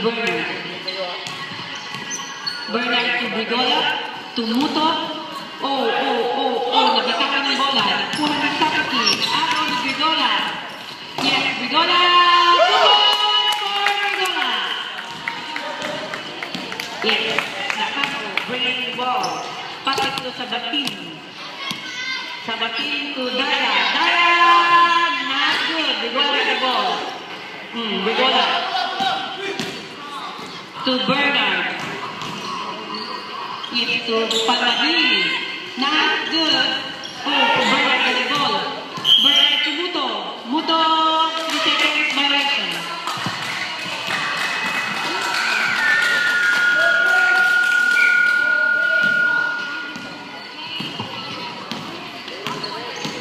Bernard. Bernard to Brigola, to Muto. Nagkakaroon ng bola. Nakuha ng Sakaki. Ako ni Brigola. Yes, Brigola! Goal for Brigola! Yes, Nakano, bringing the ball. Pasok to Sabatin. Sabatin to Daya. Daya! Not good. Brigola the ball. Brigola. To Bernard. Yes, to Palagini. Not good. Bernard got the ball. Bernard to Muto. Muto, the second violation.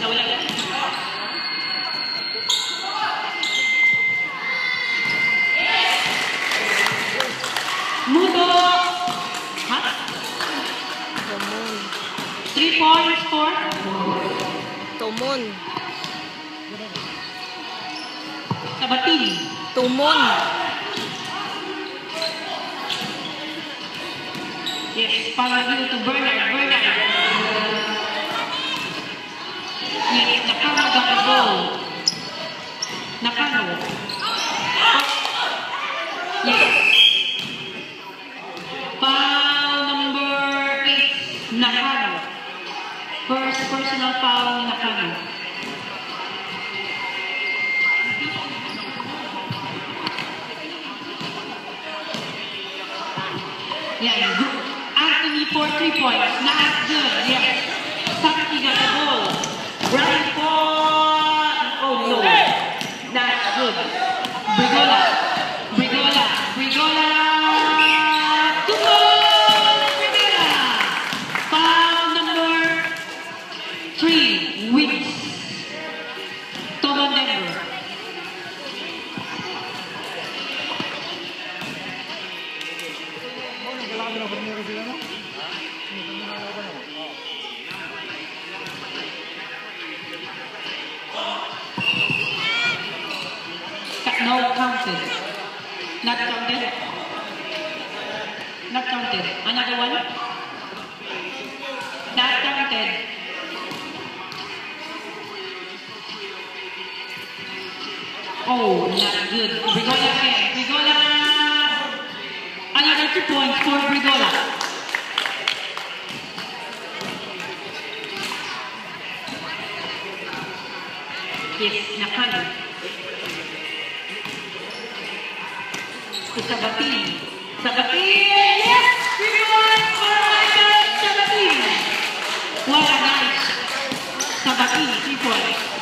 Nawala ka. Muto. 3 points for Tumon. Sabatin. Tumon. Yes, Palagini to Bernard. Bernard. Yes, Nakano got the ball. Nakano. Yes. Foul number 8, Nakano. First personal foul ni Nakano. Yeah, good. Anthony for 3 points. Not good. Yes. Sakaki got the ball. Right for... Oh no. Not good. Brigola. Brigola. Brigola. Two goals. Brigola. Foul number 3. Wins. Togo Denver. No counted. Not counted. Not counted. Another one. Not counted. Oh, not good. Brigola again. Brigola. Another 2 points for Brigola. Yes, Nakano. To Sabatin. Sabatin! Yes! 3 points for Michael Sabatin. What a nice Sabatin, 3 points.